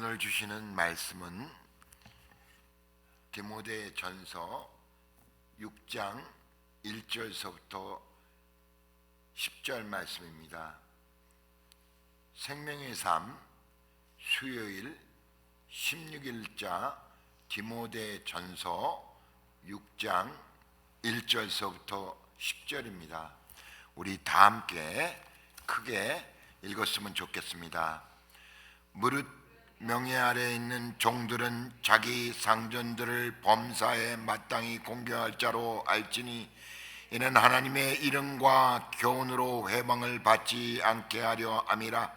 오늘 주시는 말씀은 디모데전서 6장 1절서부터 10절 말씀입니다. 생명의 삶 수요일 16일자 디모데전서 6장 1절서부터 10절입니다. 우리 다 함께 크게 읽었으면 좋겠습니다. 무릇 명예 아래에 있는 종들은 자기 상전들을 범사에 마땅히 공경할 자로 알지니 이는 하나님의 이름과 교훈으로 회방을 받지 않게 하려 함이라.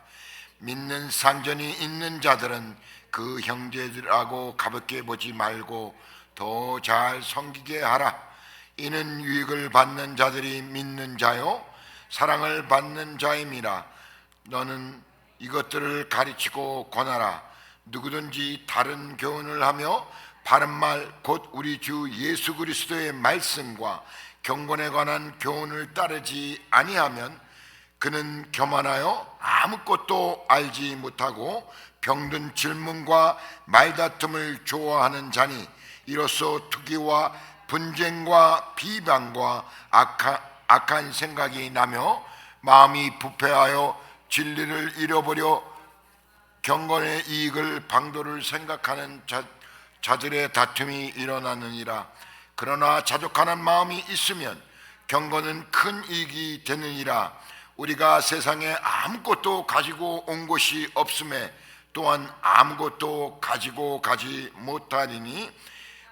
믿는 상전이 있는 자들은 그 형제들하고 가볍게 보지 말고 더 잘 섬기게 하라. 이는 유익을 받는 자들이 믿는 자요 사랑을 받는 자임이라. 너는 이것들을 가르치고 권하라. 누구든지 다른 교훈을 하며 바른 말 곧 우리 주 예수 그리스도의 말씀과 경건에 관한 교훈을 따르지 아니하면 그는 교만하여 아무것도 알지 못하고 병든 질문과 말다툼을 좋아하는 자니 이로써 투기와 분쟁과 비방과 악한 생각이 나며 마음이 부패하여 진리를 잃어버려 경건의 이익을 방도를 생각하는 자들의 다툼이 일어나느니라. 그러나 자족하는 마음이 있으면 경건은 큰 이익이 되느니라. 우리가 세상에 아무것도 가지고 온 것이 없음에 또한 아무것도 가지고 가지 못하리니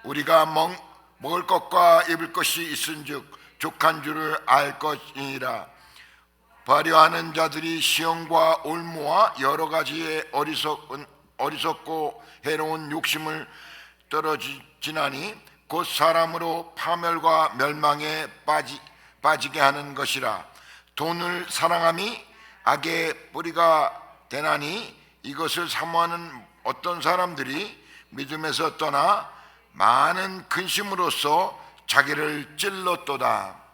우리가 먹을 것과 입을 것이 있은즉 족한 줄을 알 것이니라. 발효하는 자들이 시험과 올무와 여러 가지의 어리석고 해로운 욕심을 떨어지나니 곧 사람으로 파멸과 멸망에 빠지게 하는 것이라. 돈을 사랑함이 악의 뿌리가 되나니 이것을 사모하는 어떤 사람들이 믿음에서 떠나 많은 근심으로써 자기를 찔렀도다.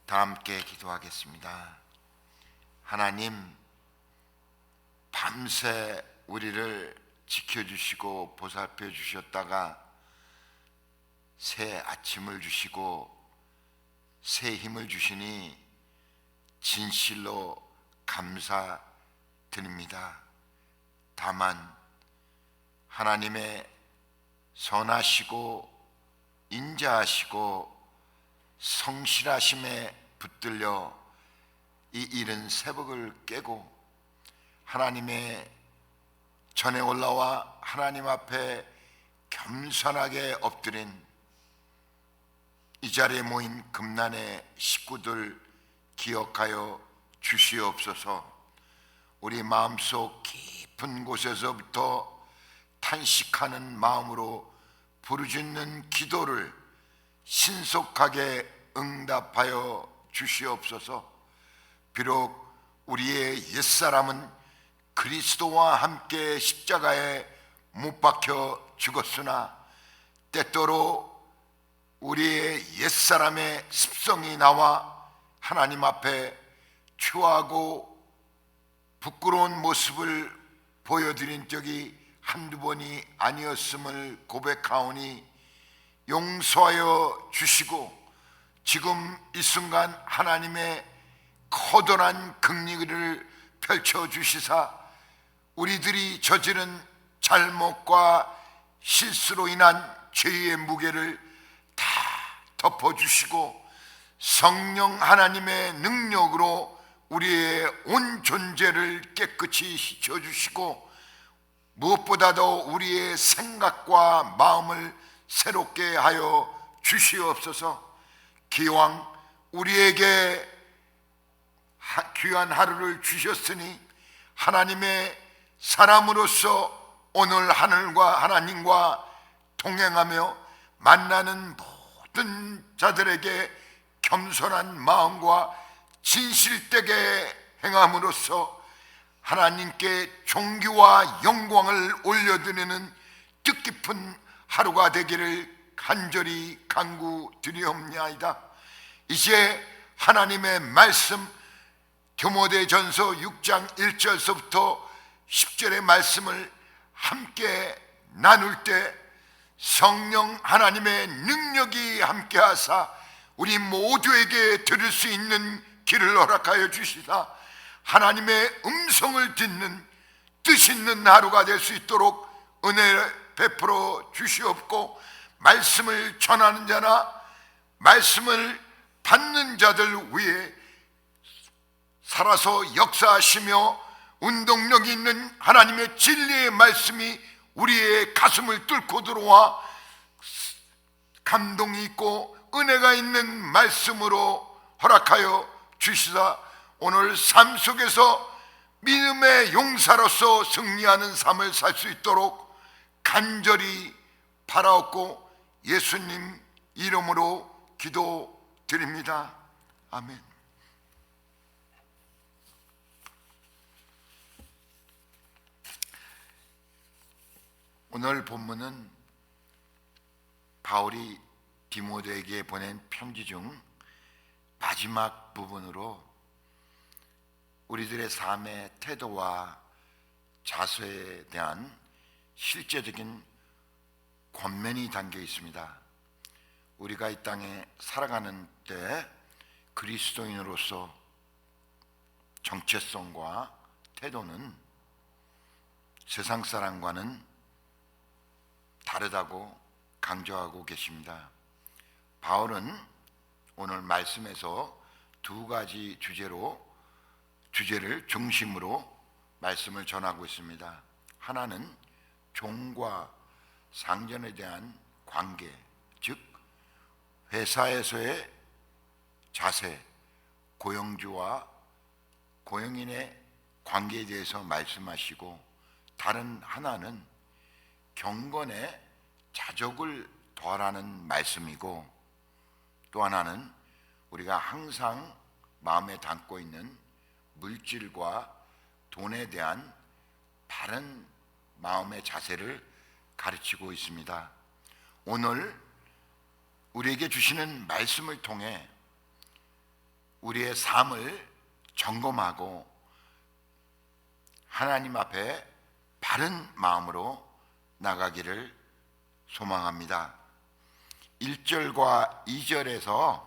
다 함께 기도하겠습니다. 하나님, 밤새 우리를 지켜주시고 보살펴 주셨다가 새 아침을 주시고 새 힘을 주시니 진실로 감사드립니다. 다만 하나님의 선하시고 인자하시고 성실하심에 붙들려 이 이른 새벽을 깨고 하나님의 전에 올라와 하나님 앞에 겸손하게 엎드린 이 자리에 모인 금난의 식구들 기억하여 주시옵소서. 우리 마음속 깊은 곳에서부터 탄식하는 마음으로 부르짖는 기도를 신속하게 응답하여 주시옵소서. 비록 우리의 옛사람은 그리스도와 함께 십자가에 못 박혀 죽었으나 때때로 우리의 옛사람의 습성이 나와 하나님 앞에 추하고 부끄러운 모습을 보여드린 적이 한두 번이 아니었음을 고백하오니 용서하여 주시고 지금 이 순간 하나님의 커다란 긍휼을 펼쳐주시사 우리들이 저지른 잘못과 실수로 인한 죄의 무게를 다 덮어주시고 성령 하나님의 능력으로 우리의 온 존재를 깨끗이 씻어주시고 무엇보다도 우리의 생각과 마음을 새롭게 하여 주시옵소서. 기왕 우리에게 귀한 하루를 주셨으니 하나님의 사람으로서 오늘 하나님과 동행하며 만나는 모든 자들에게 겸손한 마음과 진실되게 행함으로써 하나님께 존귀와 영광을 올려드리는 뜻깊은 하루가 되기를 간절히 간구드리옵나이다. 이제 하나님의 말씀 디모데전서 6장 1절서부터 10절의 말씀을 함께 나눌 때 성령 하나님의 능력이 함께하사 우리 모두에게 들을 수 있는 길을 허락하여 주시사 하나님의 음성을 듣는 뜻 있는 하루가 될 수 있도록 은혜 베풀어 주시옵고, 말씀을 전하는 자나 말씀을 받는 자들 위해 살아서 역사하시며 운동력 있는 하나님의 진리의 말씀이 우리의 가슴을 뚫고 들어와 감동이 있고 은혜가 있는 말씀으로 허락하여 주시사 오늘 삶 속에서 믿음의 용사로서 승리하는 삶을 살 수 있도록 간절히 바라옵고 예수님 이름으로 기도드립니다. 아멘. 오늘 본문은 바울이 디모데에게 보낸 편지 중 마지막 부분으로 우리들의 삶의 태도와 자세에 대한 실제적인 권면이 담겨 있습니다. 우리가 이 땅에 살아가는 때 그리스도인으로서 정체성과 태도는 세상 사람과는 다르다고 강조하고 계십니다. 바울은 오늘 말씀에서 두 가지 주제를 중심으로 말씀을 전하고 있습니다. 하나는 종과 상전에 대한 관계, 즉 회사에서의 자세, 고용주와 고용인의 관계에 대해서 말씀하시고, 다른 하나는 경건의 자족을 더하라는 말씀이고, 또 하나는 우리가 항상 마음에 담고 있는 물질과 돈에 대한 바른 마음의 자세를 가르치고 있습니다. 오늘 우리에게 주시는 말씀을 통해 우리의 삶을 점검하고 하나님 앞에 바른 마음으로 나가기를 소망합니다. 1절과 2절에서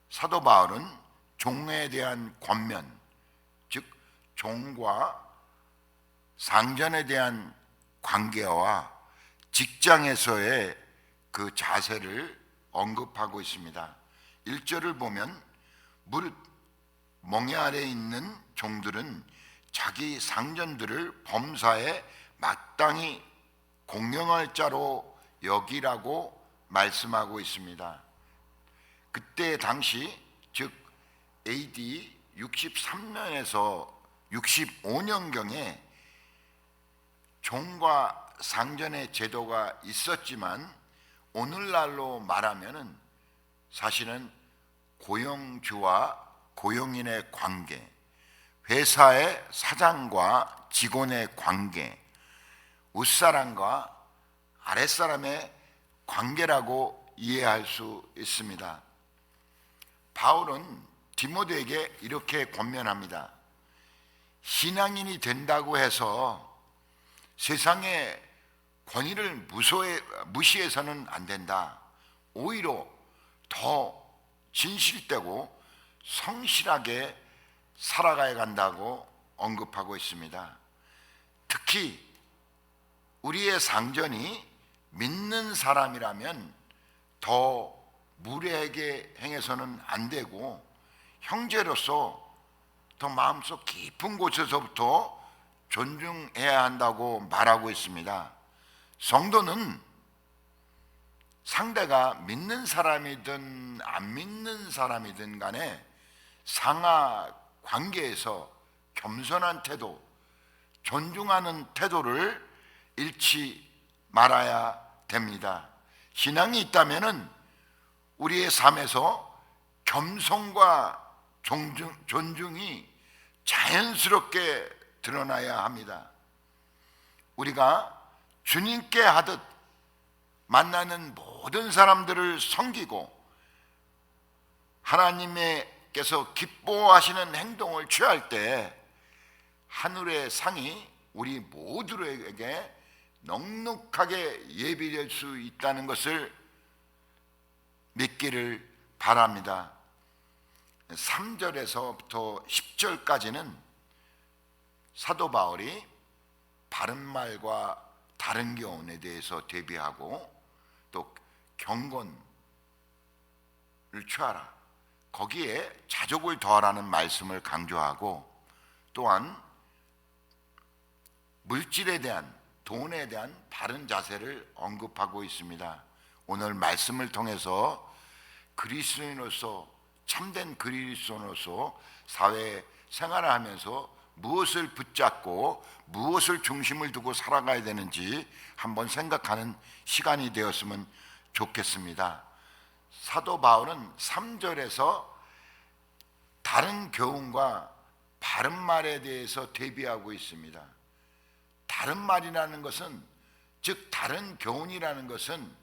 사도 바울은 종에 대한 권면, 즉 종과 상전에 대한 관계와 직장에서의 그 자세를 언급하고 있습니다. 1절을 보면 무릇 멍에 아래에 있는 종들은 자기 상전들을 범사에 마땅히 공경할 자로 여기라고 말씀하고 있습니다. 그때 당시, 즉 AD 63년에서 65년경에 종과 상전의 제도가 있었지만 오늘날로 말하면은 사실은 고용주와 고용인의 관계, 회사의 사장과 직원의 관계, 윗사람과 아랫사람의 관계라고 이해할 수 있습니다. 바울은 디모데에게 이렇게 권면합니다. 신앙인이 된다고 해서 세상의 권위를 무시해서는 안 된다. 오히려 더 진실되고 성실하게 살아가야 한다고 언급하고 있습니다. 특히 우리의 상전이 믿는 사람이라면 더 무례하게 행해서는 안 되고, 형제로서 더 마음속 깊은 곳에서부터 존중해야 한다고 말하고 있습니다. 성도는 상대가 믿는 사람이든 안 믿는 사람이든 간에 상하 관계에서 겸손한 태도, 존중하는 태도를 잃지 말아야 됩니다. 신앙이 있다면은 우리의 삶에서 겸손과 존중이 자연스럽게 드러나야 합니다. 우리가 주님께 하듯 만나는 모든 사람들을 섬기고 하나님께서 기뻐하시는 행동을 취할 때 하늘의 상이 우리 모두에게 넉넉하게 예비될 수 있다는 것을 믿기를 바랍니다. 3절에서부터 10절까지는 사도 바울이 바른말과 다른 교훈에 대해서 대비하고 또 경건을 취하라, 거기에 자족을 더하라는 말씀을 강조하고, 또한 물질에 대한, 돈에 대한 바른 자세를 언급하고 있습니다. 오늘 말씀을 통해서 그리스도인으로서, 참된 그리스도인으로서 사회 생활을 하면서 무엇을 붙잡고 무엇을 중심을 두고 살아가야 되는지 한번 생각하는 시간이 되었으면 좋겠습니다. 사도 바울은 3절에서 다른 교훈과 바른 말에 대해서 대비하고 있습니다. 다른 말이라는 것은, 즉 다른 교훈이라는 것은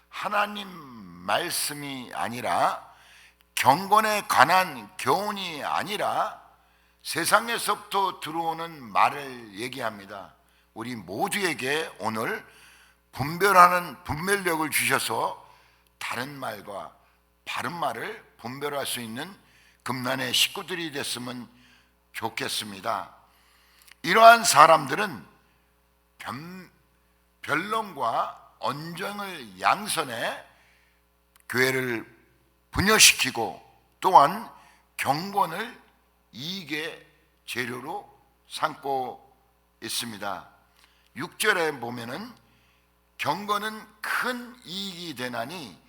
하나님 말씀이 아니라, 경건에 관한 교훈이 아니라 세상에서부터 들어오는 말을 얘기합니다. 우리 모두에게 오늘 분별하는 분별력을 주셔서 다른 말과 바른 말을 분별할 수 있는 금난의 식구들이 됐으면 좋겠습니다. 이러한 사람들은 변론과 언쟁을 양선해 교회를 분열시키고, 또한 경건을 이익의 재료로 삼고 있습니다. 6절에 보면은 경건은 큰 이익이 되나니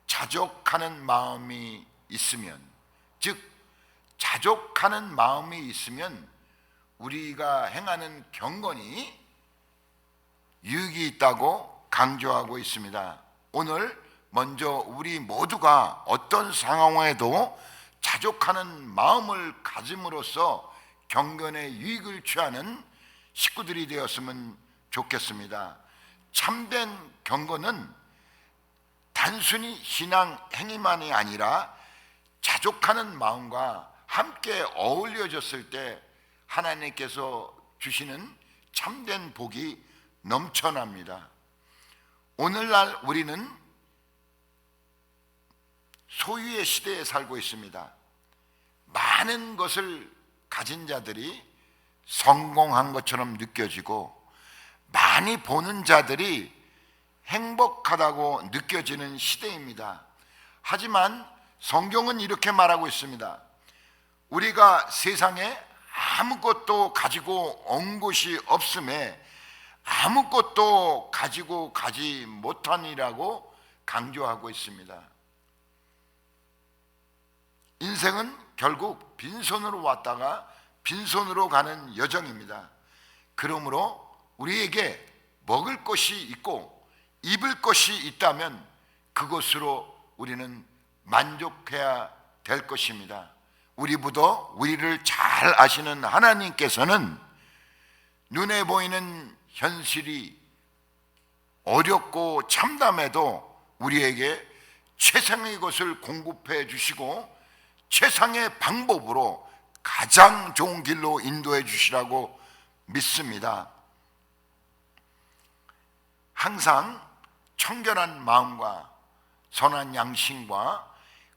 자족하는 마음이 있으면, 즉 자족하는 마음이 있으면 우리가 행하는 경건이 유익이 있다고 강조하고 있습니다. 오늘 먼저 우리 모두가 어떤 상황에도 자족하는 마음을 가짐으로써 경건의 유익을 취하는 식구들이 되었으면 좋겠습니다. 참된 경건은 단순히 신앙 행위만이 아니라 자족하는 마음과 함께 어울려졌을 때 하나님께서 주시는 참된 복이 넘쳐납니다. 오늘날 우리는 소유의 시대에 살고 있습니다. 많은 것을 가진 자들이 성공한 것처럼 느껴지고, 많이 보는 자들이 행복하다고 느껴지는 시대입니다. 하지만 성경은 이렇게 말하고 있습니다. 우리가 세상에 아무것도 가지고 온 것이 없음에 아무것도 가지고 가지 못하니라고 강조하고 있습니다. 인생은 결국 빈손으로 왔다가 빈손으로 가는 여정입니다. 그러므로 우리에게 먹을 것이 있고 입을 것이 있다면 그것으로 우리는 만족해야 될 것입니다. 우리보다 우리를 잘 아시는 하나님께서는 눈에 보이는 현실이 어렵고 참담해도 우리에게 최상의 것을 공급해 주시고 최상의 방법으로 가장 좋은 길로 인도해 주시라고 믿습니다. 항상 청결한 마음과 선한 양심과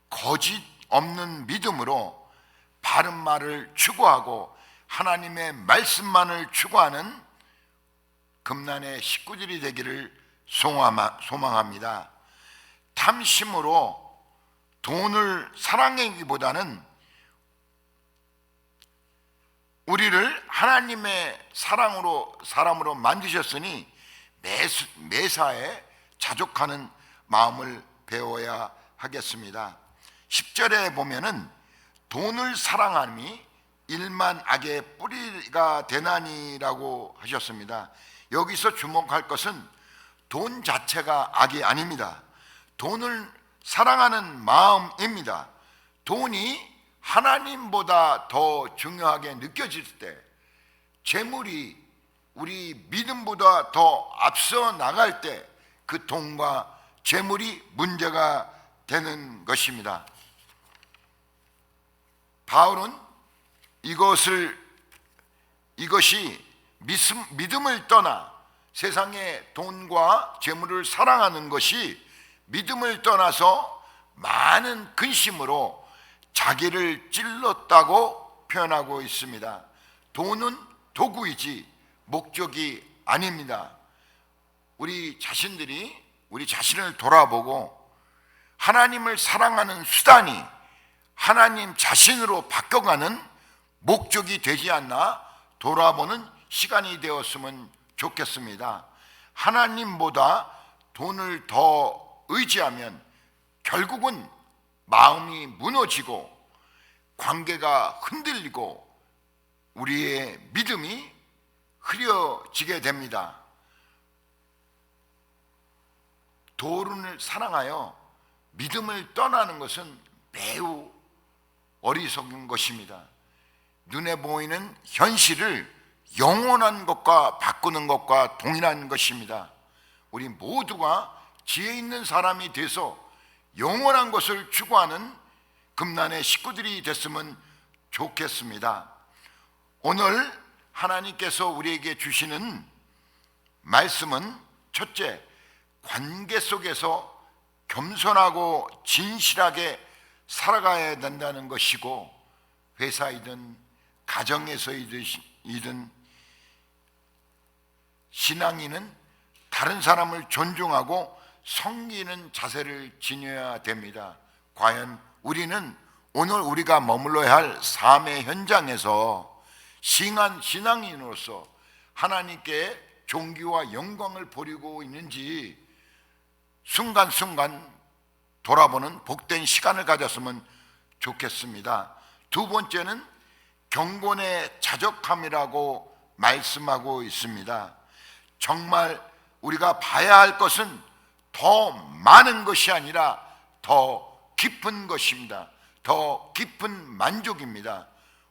거짓 없는 믿음으로 바른 말을 추구하고 하나님의 말씀만을 추구하는 금난의 식구들이 되기를 소망합니다. 탐심으로 돈을 사랑하기보다는 우리를 하나님의 사람으로 만드셨으니 매사에 자족하는 마음을 배워야 하겠습니다. 10절에 보면은 돈을 사랑함이 일만 악의 뿌리가 되나니라고 하셨습니다. 여기서 주목할 것은 돈 자체가 악이 아닙니다. 돈을 사랑하는 마음입니다. 돈이 하나님보다 더 중요하게 느껴질 때, 재물이 우리 믿음보다 더 앞서 나갈 때 그 돈과 재물이 문제가 되는 것입니다. 바울은 이것이 믿음을 떠나 세상의 돈과 재물을 사랑하는 것이 믿음을 떠나서 많은 근심으로 자기를 찔렀다고 표현하고 있습니다. 돈은 도구이지 목적이 아닙니다. 우리 자신들이 우리 자신을 돌아보고 하나님을 사랑하는 수단이 하나님 자신으로 바꿔가는 목적이 되지 않나 돌아보는 시간이 되었으면 좋겠습니다. 하나님보다 돈을 더 의지하면 결국은 마음이 무너지고 관계가 흔들리고 우리의 믿음이 흐려지게 됩니다. 돈을 사랑하여 믿음을 떠나는 것은 매우 어리석은 것입니다. 눈에 보이는 현실을 영원한 것과 바꾸는 것과 동일한 것입니다. 우리 모두가 지혜 있는 사람이 돼서 영원한 것을 추구하는 금난의 식구들이 됐으면 좋겠습니다. 오늘 하나님께서 우리에게 주시는 말씀은 첫째, 관계 속에서 겸손하고 진실하게 살아가야 된다는 것이고, 회사이든 가정에서이든 신앙인은 다른 사람을 존중하고 섬기는 자세를 지녀야 됩니다. 과연 우리는 오늘 우리가 머물러야 할 삶의 현장에서 싱한 신앙인으로서 하나님께 존귀와 영광을 보이고 있는지 순간순간 돌아보는 복된 시간을 가졌으면 좋겠습니다. 두 번째는 경건의 자족함이라고 말씀하고 있습니다. 정말 우리가 봐야 할 것은 더 많은 것이 아니라 더 깊은 것입니다. 더 깊은 만족입니다.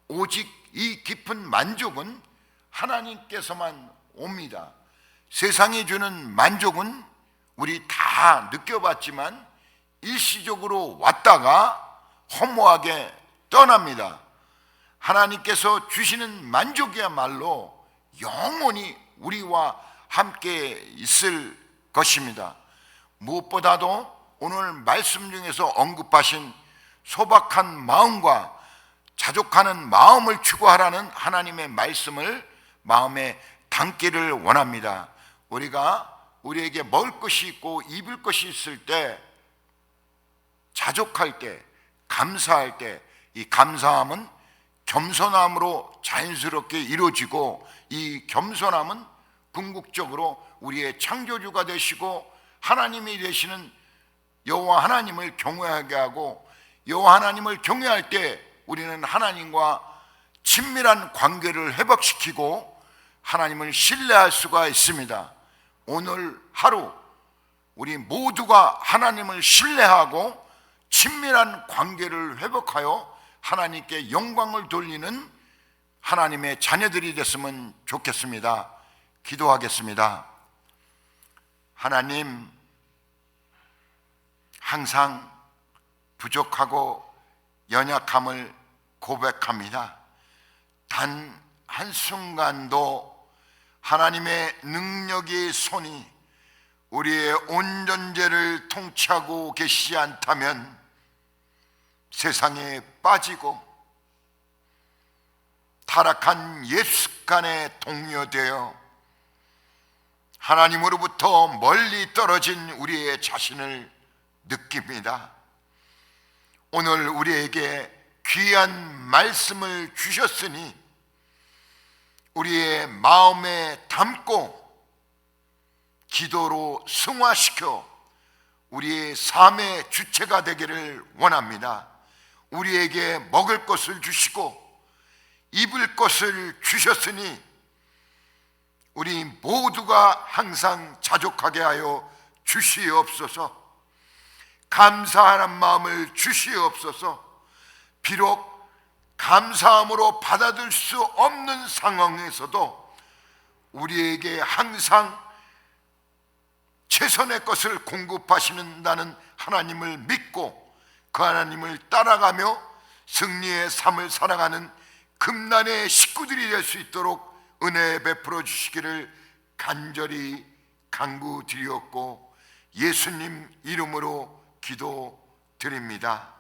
오직 이 깊은 만족은 하나님께서만 옵니다. 세상이 주는 만족은 우리 다 느껴봤지만 일시적으로 왔다가 허무하게 떠납니다. 하나님께서 주시는 만족이야말로 영원히 우리와 함께 있을 것입니다. 무엇보다도 오늘 말씀 중에서 언급하신 소박한 마음과 자족하는 마음을 추구하라는 하나님의 말씀을 마음에 담기를 원합니다. 우리에게 먹을 것이 있고 입을 것이 있을 때, 자족할 때, 감사할 때, 이 감사함은 겸손함으로 자연스럽게 이루어지고, 이 겸손함은 궁극적으로 우리의 창조주가 되시고 하나님이 되시는 여호와 하나님을 경외하게 하고, 여호와 하나님을 경외할 때 우리는 하나님과 친밀한 관계를 회복시키고 하나님을 신뢰할 수가 있습니다. 오늘 하루 우리 모두가 하나님을 신뢰하고 친밀한 관계를 회복하여 하나님께 영광을 돌리는 하나님의 자녀들이 됐으면 좋겠습니다. 기도하겠습니다. 하나님, 항상 부족하고 연약함을 고백합니다. 단 한순간도 하나님의 능력의 손이 우리의 온 존재를 통치하고 계시지 않다면 세상에 빠지고 타락한 옛 습관에 동요되어 하나님으로부터 멀리 떨어진 우리의 자신을 느낍니다. 오늘 우리에게 귀한 말씀을 주셨으니 우리의 마음에 담고 기도로 승화시켜 우리의 삶의 주체가 되기를 원합니다. 우리에게 먹을 것을 주시고 입을 것을 주셨으니 우리 모두가 항상 자족하게 하여 주시옵소서. 감사하는 마음을 주시옵소서. 비록 감사함으로 받아들일 수 없는 상황에서도 우리에게 항상 최선의 것을 공급하시는다는 하나님을 믿고 그 하나님을 따라가며 승리의 삶을 살아가는 금난의 식구들이 될 수 있도록 은혜 베풀어 주시기를 간절히 간구드리었고 예수님 이름으로 기도드립니다.